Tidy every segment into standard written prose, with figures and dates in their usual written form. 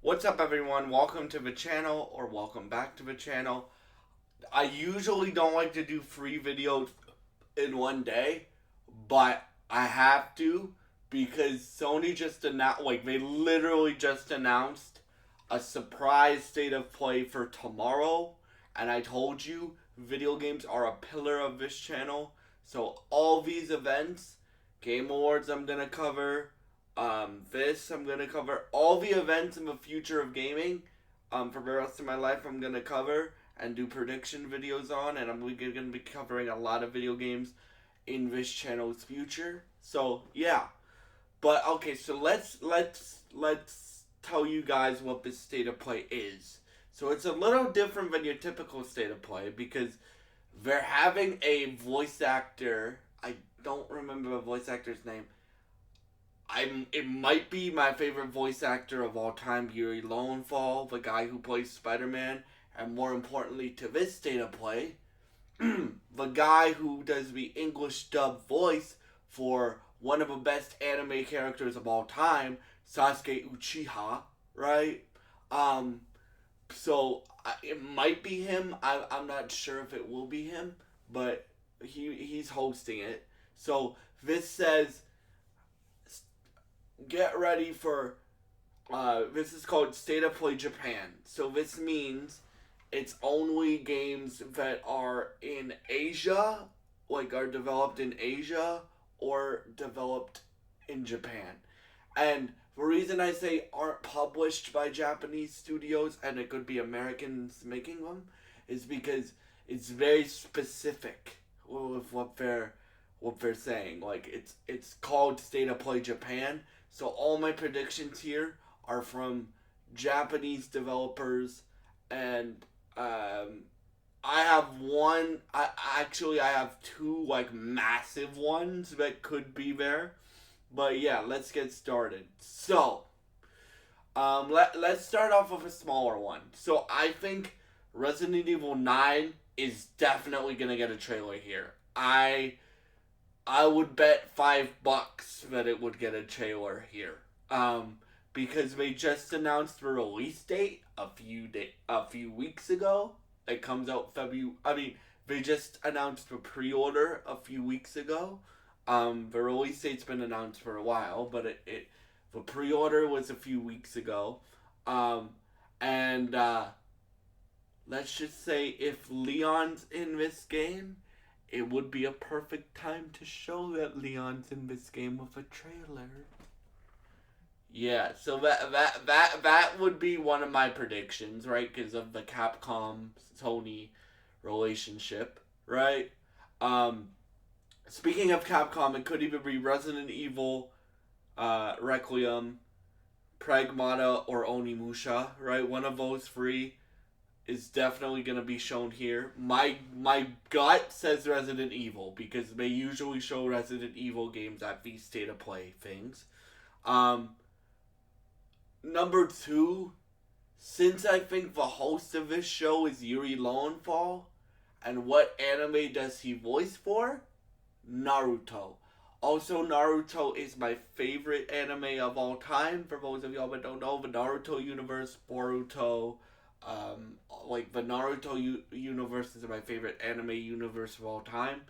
What's up, everyone? Welcome to the channel, or welcome back to the channel. I usually don't like to do free videos in one day, but I have to because Sony just announced, they literally just announced a surprise state of play for tomorrow. And I told you, video games are a pillar of this channel. So all these events, Game Awards I'm going to cover, I'm going to cover all the events in the future of gaming for the rest of my life I'm going to cover and do prediction videos on, and I'm going to be covering a lot of video games in this channel's future. So yeah, but okay, so let's tell you guys what this state of play is. So it's a little different than your typical state of play because they're having a voice actor. I don't remember the voice actor's name. It might be my favorite voice actor of all time, Yuri Lowenthal, the guy who plays Spider-Man, and more importantly to this state of play, the guy who does the English dub voice for one of the best anime characters of all time, Sasuke Uchiha, right? Um, it might be him. I'm not sure if it will be him, but he's hosting it. So this says, get ready for. This is called State of Play Japan. So this means it's only games that are in Asia, like are developed in Asia or developed in Japan. And the reason I say aren't published by Japanese studios and it could be Americans making them is because it's very specific with what they're saying. Like it's called State of Play Japan. So all my predictions here are from Japanese developers, and I have one. I have two like massive ones that could be there, but yeah, let's get started. So let's start off with a smaller one. So I think Resident Evil 9 is definitely gonna get a trailer here. I would bet $5 that it would get a trailer here. Because they just announced the release date a few weeks ago. It comes out February. I mean, they just announced the pre-order a few weeks ago. The release date's been announced for a while, but the pre-order was a few weeks ago. And let's just say if Leon's in this game, it would be a perfect time to show that Leon's in this game with a trailer. Yeah, so that would be one of my predictions, right? Because of the Capcom Sony relationship, right? Um, Speaking of Capcom, it could even be Resident Evil, Requiem, Pragmata, or Onimusha, right? One of those three is definitely going to be shown here. My gut says Resident Evil because they usually show Resident Evil games at these state of play things. Um, Number two, since I think the host of this show is Yuri Lowenthal, and what anime does he voice for? Naruto. Also, Naruto is my favorite anime of all time. For those of y'all that don't know, the Naruto universe, Boruto, the Naruto universe is my favorite anime universe of all time.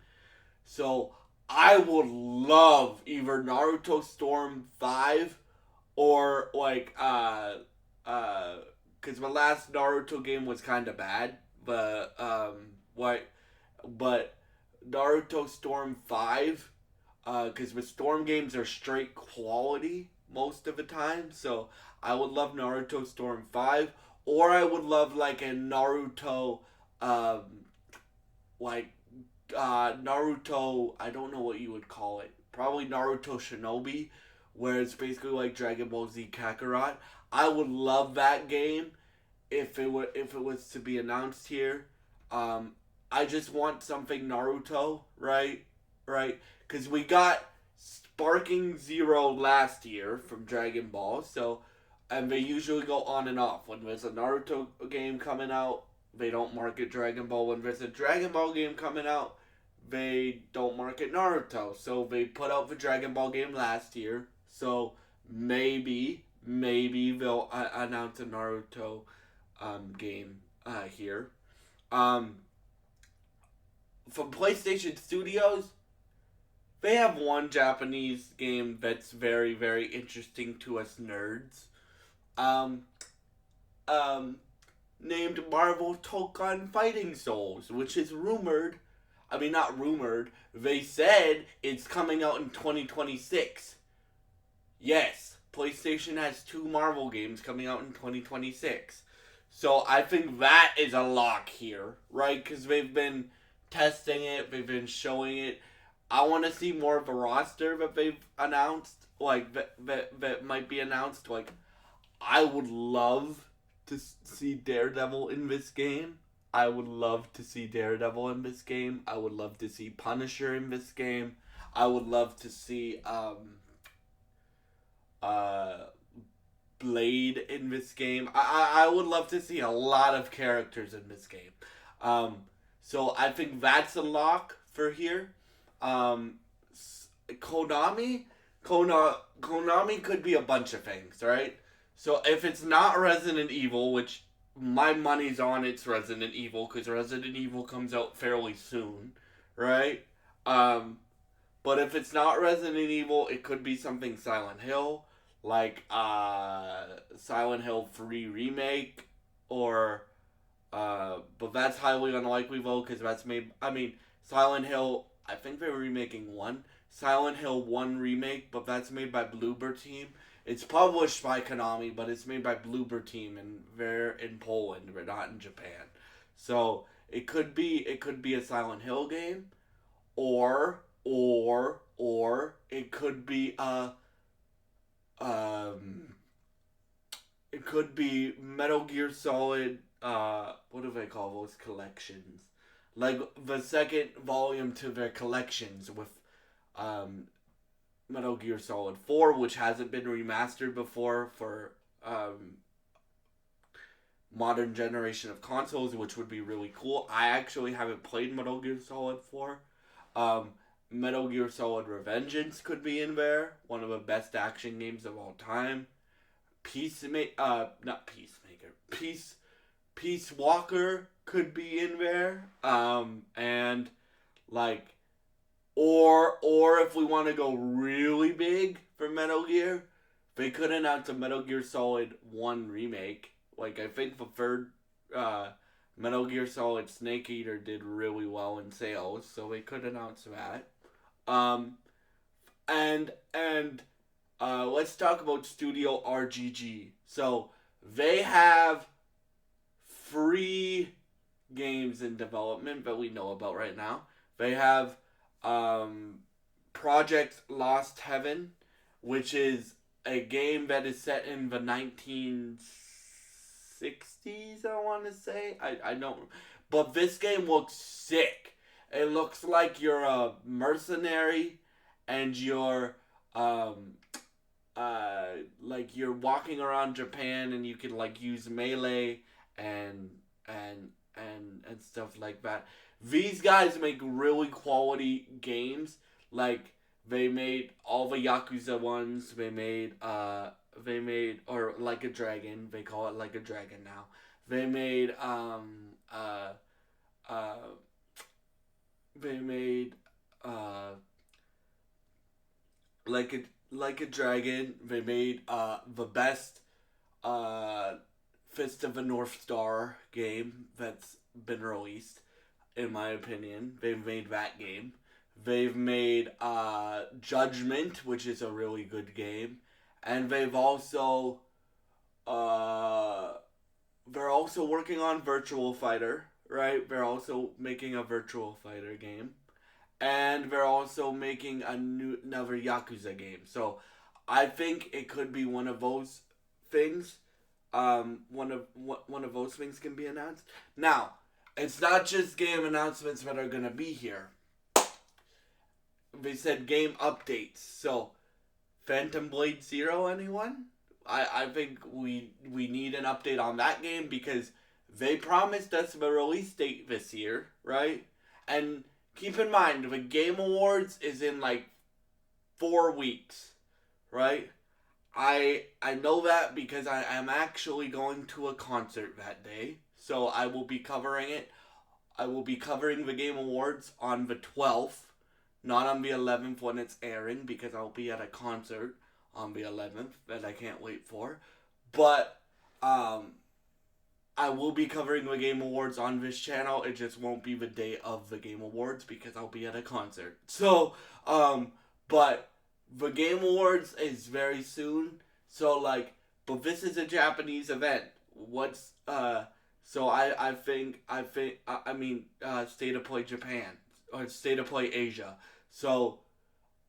So I would love either Naruto Storm 5 or because the last Naruto game was kind of bad, but Naruto Storm 5, because the Storm games are straight quality most of the time, so I would love Naruto Storm 5, or I would love like a Naruto, um, like, Naruto, I don't know what you would call it, probably Naruto Shinobi, where it's basically like Dragon Ball Z Kakarot. I would love that game if it was to be announced here. Um, I just want something Naruto, right? Right? Because we got Sparking Zero last year from Dragon Ball, so and they usually go on and off. When there's a Naruto game coming out, they don't market Dragon Ball. When there's a Dragon Ball game coming out, they don't market Naruto. So they put out the Dragon Ball game last year. So maybe maybe they'll announce a Naruto game here. Um, from PlayStation Studios, they have one Japanese game that's very, very interesting to us nerds. Um, um, Named Marvel Dokkan Fighting Souls, which is rumored. I mean, not rumored. They said it's coming out in 2026. Yes, PlayStation has two Marvel games coming out in 2026. So I think that is a lock here, right? Because they've been testing it, they've been showing it. I want to see more of a roster that they've announced, like that might be announced. Like, I would love to see Daredevil in this game. I would love to see Daredevil in this game. I would love to see Punisher in this game. I would love to see uh, Blade in this game. I would love to see a lot of characters in this game. Um, so I think that's a lock for here. Um, Konami, Konami could be a bunch of things, right? So if it's not Resident Evil, which my money's on it's Resident Evil because Resident Evil comes out fairly soon, right? Um, but if it's not Resident Evil, it could be something Silent Hill, like Silent Hill 3 remake, or but that's highly unlikely though because that's made. I mean, Silent Hill. I think they were remaking one Silent Hill 1 remake, but that's made by Bloober Team. It's published by Konami, but it's made by Bloober Team, and they're in Poland, but not in Japan. So it could be a Silent Hill game, or it could be um it could be Metal Gear Solid. What do they call those collections? Like the second volume to their collections with um Metal Gear Solid 4, which hasn't been remastered before for modern generation of consoles, which would be really cool. I actually haven't played Metal Gear Solid 4. Um, Metal Gear Solid Revengeance could be in there, one of the best action games of all time. Not Peacemaker. Peace Walker could be in there. And like, or if we want to go really big for Metal Gear, they could announce a Metal Gear Solid 1 remake. Like, I think the third Metal Gear Solid Snake Eater did really well in sales, so they could announce that. Um, and let's talk about Studio RGG. So they have free games in development that we know about right now. They have um, Project Lost Heaven, which is a game that is set in the 1960s, I want to say. I don't. But this game looks sick. It looks like you're a mercenary and you're um, like you're walking around Japan and you can like use melee and and stuff like that. These guys make really quality games. Like they made all the Yakuza ones. They made or Like a Dragon. They call it Like a Dragon now. They made uh they made uh like a like a Dragon. They made the best uh Fist of the North Star game that's been released, in my opinion. They've made that game. They've made Judgment, which is a really good game, and uh, they're also working on Virtual Fighter, right? They're also making a Virtual Fighter game, and they're also making another Yakuza game. So I think it could be one of those things. One of those things can be announced. Now, it's not just game announcements that are gonna be here. They said game updates. So, Phantom Blade Zero, anyone? I think we need an update on that game because they promised us a release date this year, right? And keep in mind, the Game Awards is in like 4 weeks, right? I know that because I am actually going to a concert that day, so I will be covering it. I will be covering the Game Awards on the 12th, not on the 11th when it's airing, because I'll be at a concert on the 11th that I can't wait for. But um, I will be covering the Game Awards on this channel. It just won't be the day of the Game Awards because I'll be at a concert. So, but the Game Awards is very soon. So, like, but this is a Japanese event. So I mean, State of Play Japan or State of Play Asia. So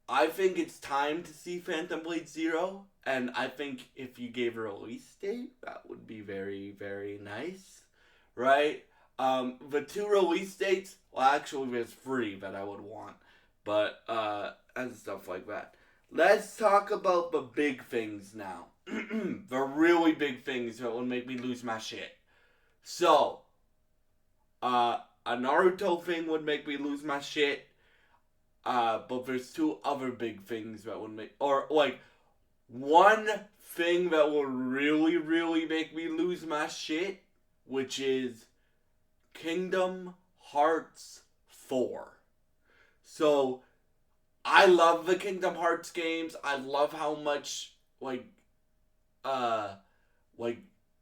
I think it's time to see Phantom Blade Zero, and I think if you gave a release date, that would be very, very nice, right? The two release dates, well, actually, there's three that I would want, but and stuff like that. Let's talk about the big things now. The really big things that would make me lose my shit. So, a Naruto thing would make me lose my shit. But there's two other big things that would make, or like one thing that will really, really make me lose my shit, which is Kingdom Hearts 4. So I love the Kingdom Hearts games. I love how much uh like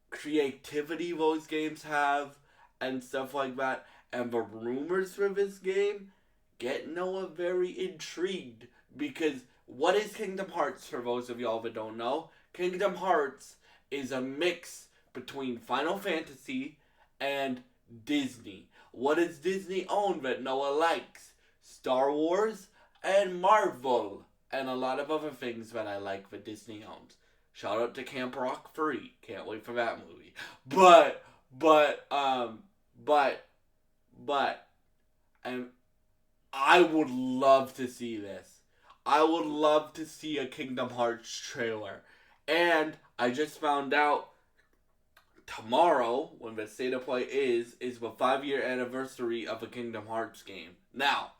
creativity those games have and stuff like that. And the rumors for this game get Noah very intrigued because what is Kingdom Hearts for those of y'all that don't know? Kingdom Hearts is a mix between Final Fantasy and Disney. What does Disney own that Noah likes? Star Wars and Marvel and a lot of other things that I like that Disney owns. Shout out to Camp Rock 3. Can't wait for that movie. But, but, and I would love to see this. I would love to see a Kingdom Hearts trailer. And I just found out tomorrow, when the State of Play is the 5-year anniversary of a Kingdom Hearts game. Now,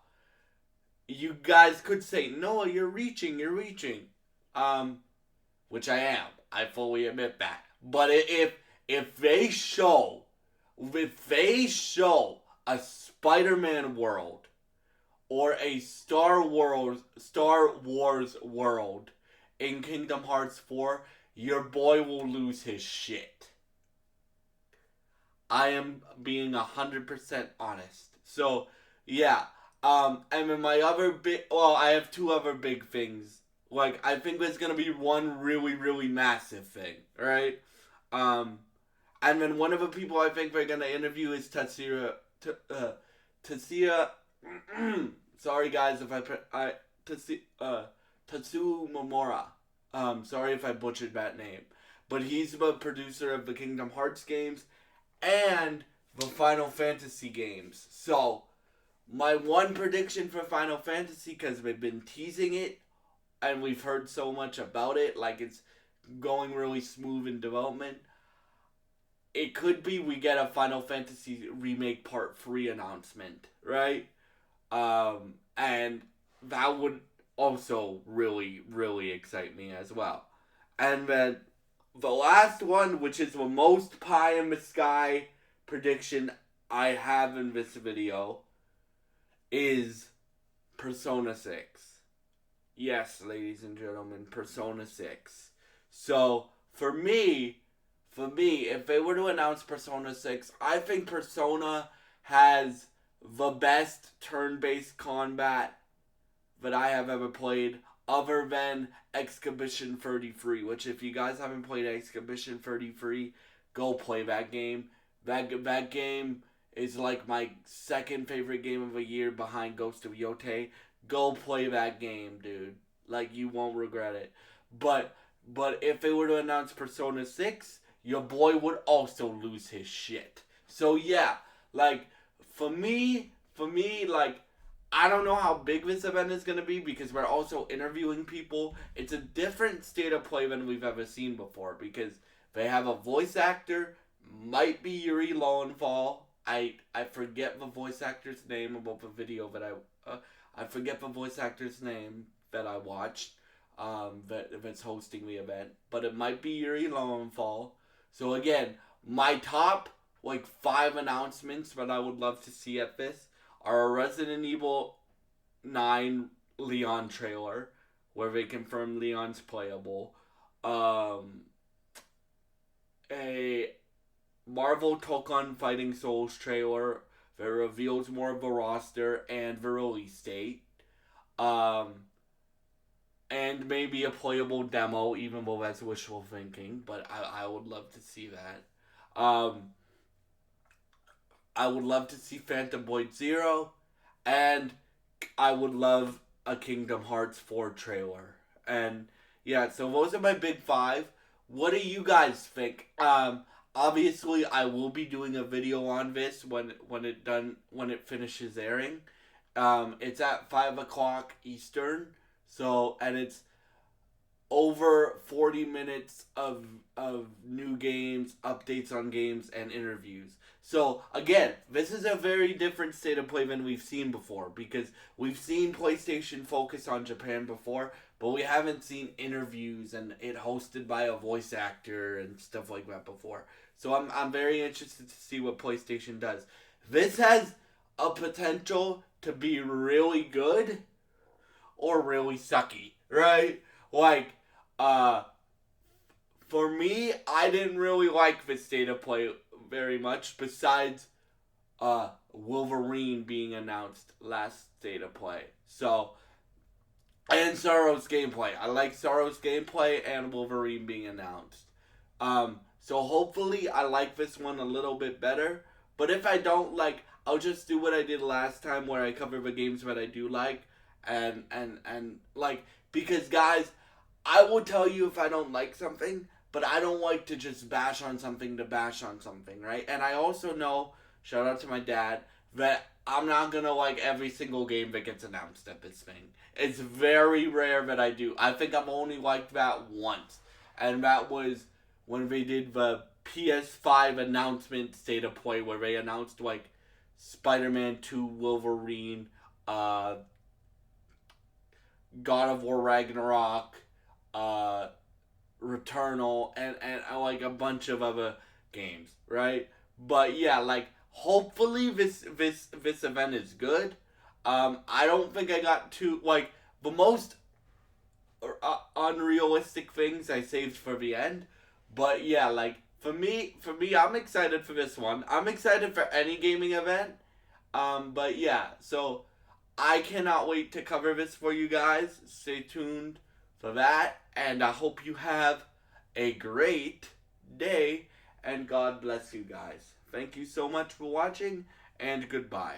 you guys could say, Noah, you're reaching. Which I am. I fully admit that. But if they show a Spider-Man world or a Star Wars world in Kingdom Hearts 4, your boy will lose his shit. I am being 100% honest. So, yeah. And then my other I have two other big things. Like, I think there's gonna be one really, really massive thing, right? And then one of the people I think they're gonna interview is Tatsuya. Sorry guys if Tatsu Momora. Sorry if I butchered that name, but he's the producer of the Kingdom Hearts games and the Final Fantasy games. So, my one prediction for Final Fantasy, because they've been teasing it, and we've heard so much about it, like it's going really smooth in development. It could be we get a Final Fantasy Remake Part 3 announcement, right? And that would also really, really excite me as well. And then the last one, which is the most pie in the sky prediction I have in this video, is Persona 6. Yes, ladies and gentlemen, Persona 6. So, for me, if they were to announce Persona 6, I think Persona has the best turn-based combat that I have ever played, other than Expedition 33, which if you guys haven't played Expedition 33, go play that game. That game is like my second favorite game of the year behind Ghost of Yotei. Go play that game, dude. Like, you won't regret it. But if they were to announce Persona 6, your boy would also lose his shit. So, yeah. Like, for me, like, I don't know how big this event is going to be because we're also interviewing people. It's a different state of play than we've ever seen before because they have a voice actor, might be Yuri Lowenthal. I forget the voice actor's name about the video that I forget the voice actor's name that I watched. that's hosting the event, but it might be Yuri Lowenthal. So again, my top like 5 announcements that I would love to see at this are a Resident Evil 9 Leon trailer, where they confirm Leon's playable. A Marvel Tokon Fighting Souls trailer that reveals more of the roster and the release date. Um, and maybe a playable demo, even though that's wishful thinking, but I would love to see that. I would love to see Phantom Blade Zero, and I would love a Kingdom Hearts 4 trailer. And yeah, so those are my big five. What do you guys think? Obviously, I will be doing a video on this when it finishes airing. It's at 5 o'clock Eastern. So, and it's over 40 minutes of new games, updates on games, and interviews. So again, this is a very different state of play than we've seen before, because we've seen PlayStation focus on Japan before, but we haven't seen interviews and it hosted by a voice actor and stuff like that before. So I'm very interested to see what PlayStation does. This has a potential to be really good or really sucky, right? Like, for me, I didn't really like the state of play very much, besides Wolverine being announced last state of play. So, and Sorrow's gameplay. I like Sorrow's gameplay and Wolverine being announced. So hopefully I like this one a little bit better. But if I don't like, I'll just do what I did last time, where I cover the games that I do like, and like, because guys, I will tell you if I don't like something, but I don't like to just bash on something to bash on something, right? And I also know, shout out to my dad, that I'm not gonna like every single game that gets announced at this thing. It's very rare that I do. I think I've only liked that once, and that was when they did the PS5 announcement state of play, where they announced like Spider-Man 2, Wolverine, God of War Ragnarok, Returnal, and like a bunch of other games, right? But yeah, like, hopefully this event is good. I don't think I got too, like, the most unrealistic things I saved for the end. But yeah, like, for me, I'm excited for this one. I'm excited for any gaming event. But yeah, so I cannot wait to cover this for you guys. Stay tuned for that, and I hope you have a great day, and God bless you guys. Thank you so much for watching, and goodbye.